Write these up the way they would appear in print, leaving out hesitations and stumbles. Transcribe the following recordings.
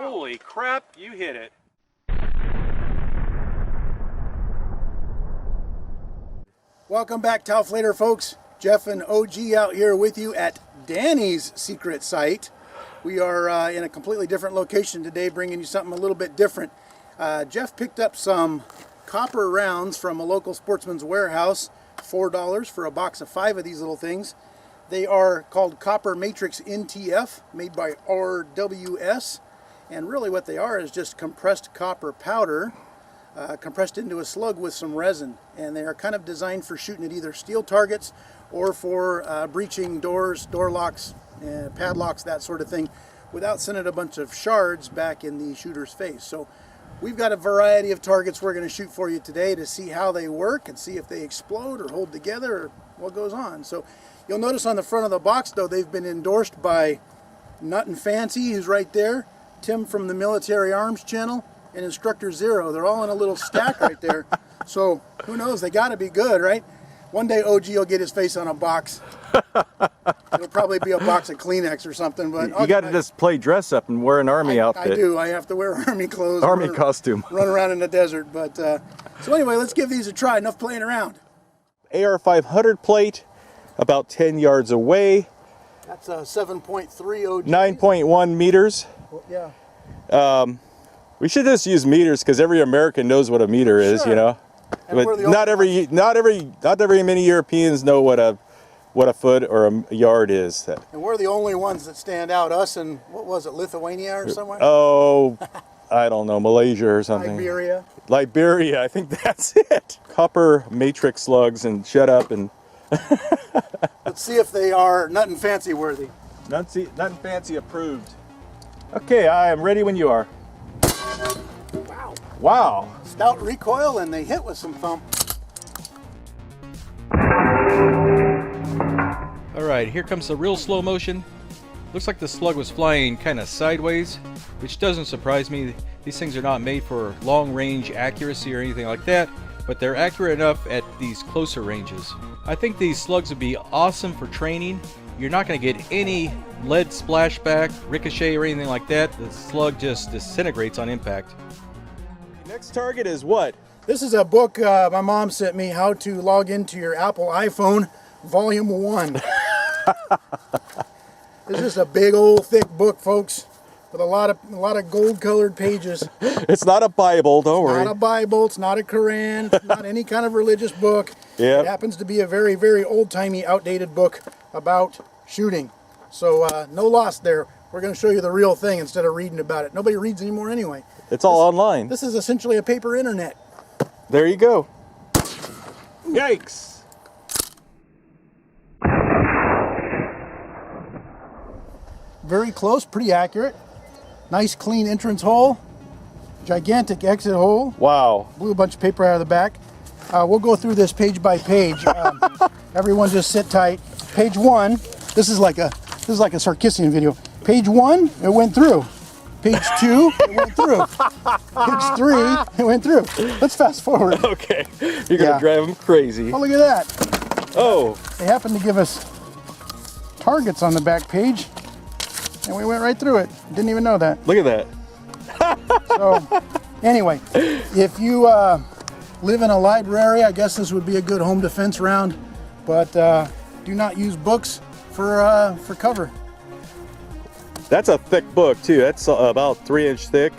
Holy crap, you hit it. Welcome back, Tauflader folks. Jeff and OG out here with you at Danny's secret site. We are in a completely different location today, bringing you something a little bit different. Jeff picked up some copper rounds from a local Sportsman's warehouse, $4 for a box of 5 of these little things. They are called Copper Matrix NTF, made by RWS, and really what they are is just compressed copper powder, compressed into a slug with some resin, and they are kind of designed for shooting at either steel targets or for breaching doors, door locks, padlocks, that sort of thing, without sending a bunch of shards back in the shooter's face. So we've got a variety of targets we're going to shoot for you today to see how they work and see if they explode or hold together or what goes on. So you'll notice on the front of the box, though, they've been endorsed by Nut and Fancy, who's right there, Tim from the Military Arms channel, and Instructor Zero. They're all in a little stack right there. So who knows? They got to be good, right? One day OG will get his face on a box. It'll probably be a box of Kleenex or something. But you got to just play dress up and wear an army outfit. I do. I have to wear army clothes. Army costume. Run around in the desert. But so anyway, let's give these a try. Enough playing around. AR 500 plate, about 10 yards away. That's a 7.3 OG. 9.1 meters. Yeah. We should just use meters because every American knows what a meter is, Sure. you know. And But not very many Europeans know what a foot or a yard is. And we're the only ones that stand out. Us and what was it, Lithuania or somewhere? Oh, I don't know, Malaysia or something. Liberia. Liberia, I think that's it. Copper matrix slugs, and shut up and. Let's see if they are Nut and Fancy worthy. Nut and Fancy approved. Okay, I am ready when you are. Wow. Wow. Stout recoil, and they hit with some thump. All right, here comes the real slow motion. Looks like the slug was flying kind of sideways, which doesn't surprise me. These things are not made for long range accuracy or anything like that, but they're accurate enough at these closer ranges. I think these slugs would be awesome for training. You're not going to get any lead splashback, ricochet, or anything like that. The slug just disintegrates on impact. Next target is what? This is a book my mom sent me, How to Log Into Your Apple iPhone, Volume 1. This is a big old thick book, folks, with a lot of gold-colored pages. It's not a Bible, don't worry. It's not a Bible, it's not a Quran, it's not any kind of religious book. Yep. It happens to be a very, very old-timey, outdated book about shooting. So no loss there. We're going to show you the real thing instead of reading about it. Nobody reads anymore anyway. It's all online. This is essentially a paper internet. There you go. Yikes. Very close, pretty accurate. Nice clean entrance hole. Gigantic exit hole. Wow. Blew a bunch of paper out of the back. We'll go through this page by page. Everyone just sit tight. Page 1, this is like a Sarkissian video. Page 1, it went through. Page 2, it went through. Page 3, it went through. Let's fast forward. Okay. You're going to drive them crazy. Oh, look at that. Oh. They happened to give us targets on the back page, and we went right through it. Didn't even know that. Look at that. So, anyway, if you live in a library, I guess this would be a good home defense round, but do not use books for cover. That's a thick book, too. That's about 3-inch thick.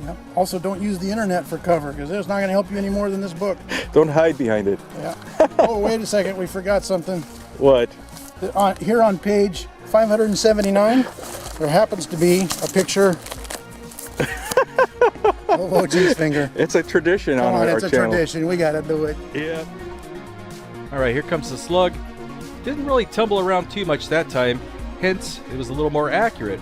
Yep. Also, don't use the internet for cover, because it's not going to help you any more than this book. Don't hide behind it. Yeah. Oh, wait a second. We forgot something. What? Here on page 579, there happens to be a picture of OG's finger. It's a tradition on our channel. It's a tradition. We got to do it. Yeah. All right, here comes the slug. Didn't really tumble around too much that time, hence it was a little more accurate.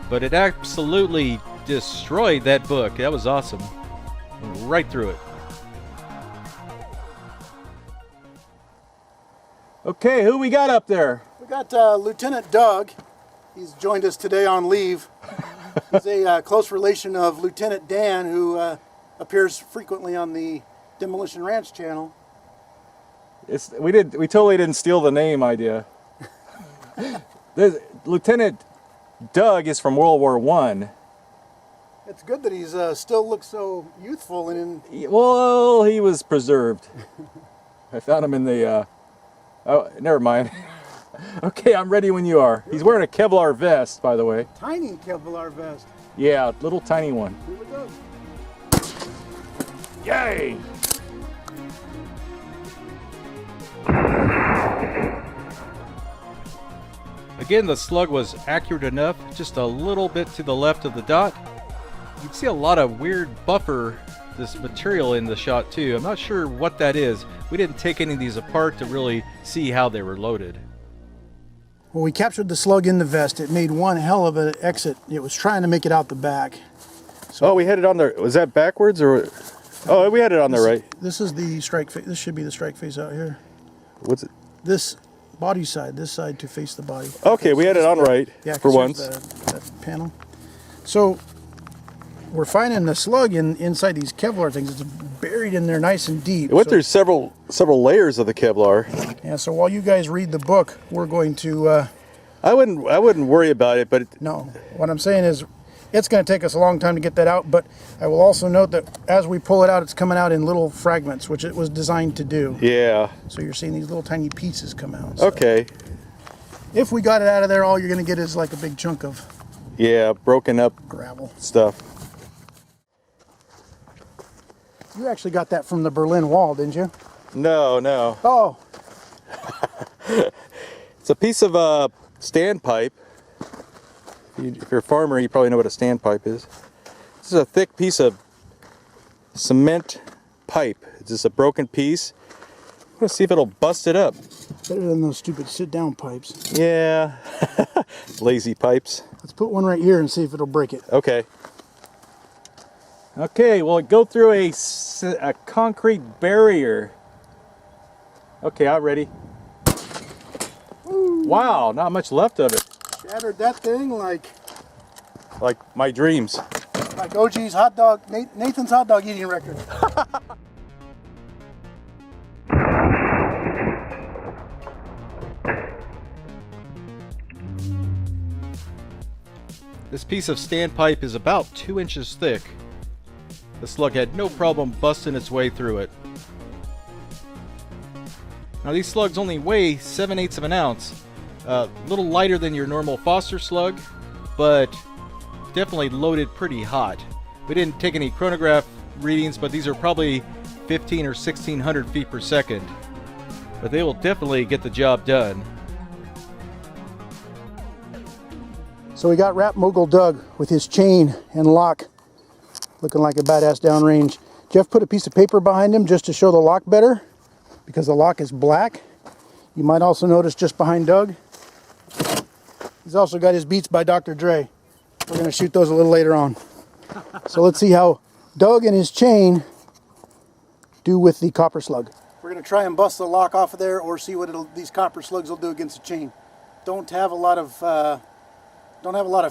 But it absolutely destroyed that book. That was awesome. Went right through it. Okay, who we got up there? We got Lieutenant Doug. He's joined us today on leave. He's a close relation of Lieutenant Dan, who appears frequently on the Demolition Ranch channel. We totally didn't steal the name idea. Lieutenant Doug is from World War I. It's good that he's still looks so youthful and in. Well, he was preserved. I found him in the, oh, never mind. Okay, I'm ready when you are. He's wearing a Kevlar vest, by the way. Tiny Kevlar vest. Yeah, little tiny one. Here we go. Yay! Again, the slug was accurate enough, just a little bit to the left of the dot. You can see a lot of weird buffer, this material in the shot too. I'm not sure what that is. We didn't take any of these apart to really see how they were loaded. When we captured the slug in the vest, it made one hell of an exit. It was trying to make it out the back. So, oh, we had it on there. Was that backwards or? Oh, we had it on there, right? This is the strike face. This should be the strike face out here. What's it? This body side, this side to face the body. Okay, we had it on right, yeah, for once. That panel. So we're finding the slug inside these Kevlar things. It's buried in there nice and deep. It went so, through several layers of the Kevlar. Yeah, so while you guys read the book, we're going to... I wouldn't worry about it, but... No, what I'm saying is it's going to take us a long time to get that out, but I will also note that as we pull it out, it's coming out in little fragments, which it was designed to do. Yeah. So you're seeing these little tiny pieces come out. So Okay. if we got it out of there, all you're going to get is like a big chunk of Yeah, broken up gravel. stuff. You actually got that from the Berlin Wall, didn't you? No, no. Oh, It's a piece of standpipe. If you're a farmer, you probably know what a standpipe is. This is a thick piece of cement pipe. It's just a broken piece. I'm gonna see if it'll bust it up. better than those stupid sit-down pipes. Yeah. Lazy pipes. Let's put one right here and see if it'll break it. Okay. Okay, well, it go through a concrete barrier. Okay, I'm ready. Woo. Wow, not much left of it. Shattered that thing like My dreams. OG's hot dog, Nathan's hot dog eating record. This piece of standpipe is about 2 inches thick. The slug had no problem busting its way through it. Now these slugs only weigh 7/8 of an ounce. A little lighter than your normal Foster slug, but definitely loaded pretty hot. We didn't take any chronograph readings, but these are probably 15 or 1600 feet per second. But they will definitely get the job done. So we got Rap Mogul Doug with his chain and lock looking like a badass downrange. Jeff put a piece of paper behind him just to show the lock better because the lock is black. You might also notice just behind Doug, he's also got his Beats by Dr. Dre. We're going to shoot those a little later on. So let's see how Doug and his chain do with the copper slug. We're going to try and bust the lock off of there or see what these copper slugs will do against the chain. Don't have a lot of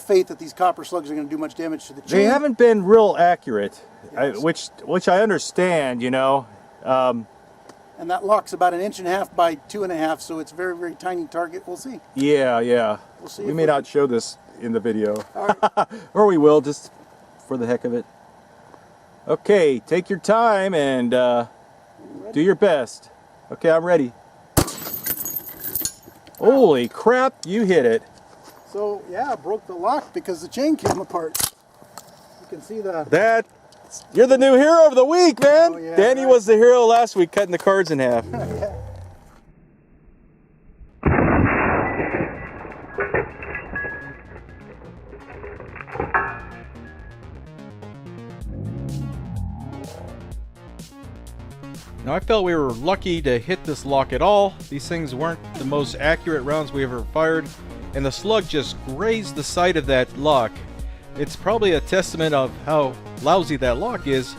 faith that these copper slugs are going to do much damage to the chain. They haven't been real accurate, Yes. which I understand, you know. And that lock's about 1.5 inches by 2.5 inches, so it's a very, very tiny target. We'll see. Yeah. We'll see. We may not show this in the video. All right. Or we will, just for the heck of it. Okay, take your time and do your best. Okay, I'm ready. Holy crap, you hit it. So, yeah, I broke the lock because the chain came apart. You can see the... You're the new hero of the week, man. Oh, yeah, Danny right. was the hero last week, cutting the cards in half. Now I felt we were lucky to hit this lock at all. These things weren't the most accurate rounds we ever fired, and the slug just grazed the side of that lock. It's probably a testament of how lousy that lock is,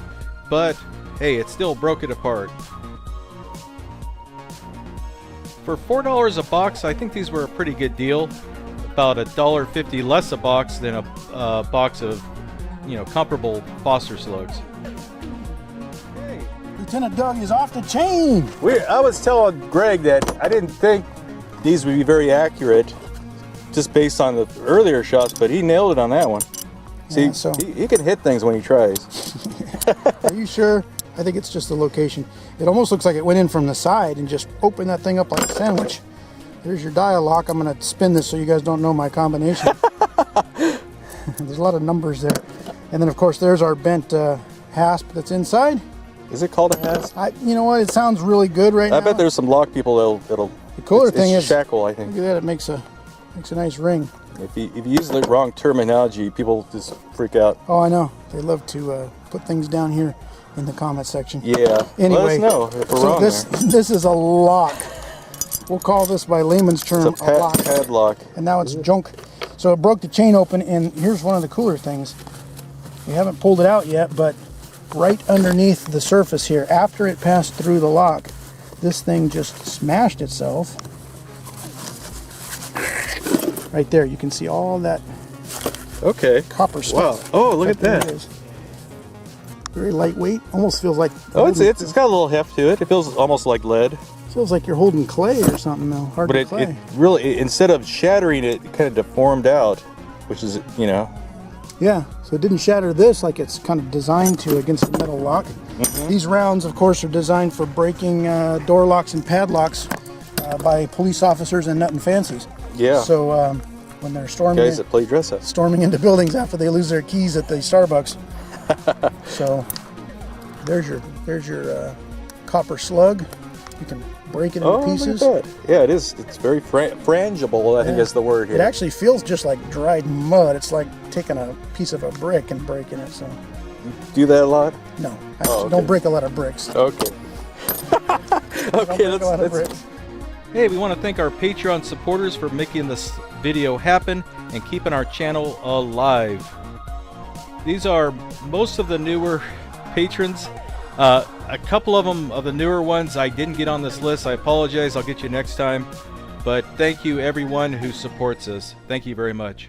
but hey, it still broke it apart. For $4 a box, I think these were a pretty good deal. About $1.50 less a box than a box of, comparable Foster slugs. Lieutenant Doug is off the chain. I was telling Greg that I didn't think these would be very accurate just based on the earlier shots, but he nailed it on that one. See, Yeah, so- he can hit things when he tries. Are you sure? I think it's just the location. It almost looks like it went in from the side and just opened that thing up like a sandwich. There's your dial lock. I'm going to spin this so you guys don't know my combination. There's a lot of numbers there. And then, of course, there's our bent hasp that's inside. Is it called a hasp? You know what? It sounds really good right now. I bet there's some lock people that'll The cooler it's thing is, shackle, I think. look at that. It makes a nice ring. If you use the wrong terminology, people just freak out. Oh, I know. They love to put things down here in the comment section. Yeah. Anyway, let us know if we're so wrong this there. is a lock. We'll call this by layman's term It's a a lock. padlock. And now it's junk. So it broke the chain open, and here's one of the cooler things. We haven't pulled it out yet, but right underneath the surface here, after it passed through the lock, this thing just smashed itself. Right there, you can see all that Okay. copper stuff. Wow. Oh, look at There that. it is. Very lightweight. Almost feels like Oh, it's got a little heft to it. It feels almost like lead. feels like you're holding clay or something though. Hard But clay. it really, instead of shattering it, it kind of deformed out, which is, you know. Yeah, so it didn't shatter this like it's kind of designed to against the metal lock. These rounds, of course, are designed for breaking door locks and padlocks by police officers and nut and fancies. Yeah. So when they're Guys that play dress up. storming into buildings after they lose their keys at the Starbucks. So there's your copper slug. You can break it into pieces. Look at that. Yeah, it is. It's very frangible, I think is the word here. It actually feels just like dried mud. It's like taking a piece of a brick and breaking it. So Do that a lot? no, actually, okay. don't break a lot of bricks. Okay. Don't Okay, break a lot of let's bricks. Hey, we want to thank our Patreon supporters for making this video happen and keeping our channel alive. These are most of the newer patrons. A couple of them, of the newer ones, I didn't get on this list. I apologize. I'll get you next time. But thank you, everyone who supports us. Thank you very much.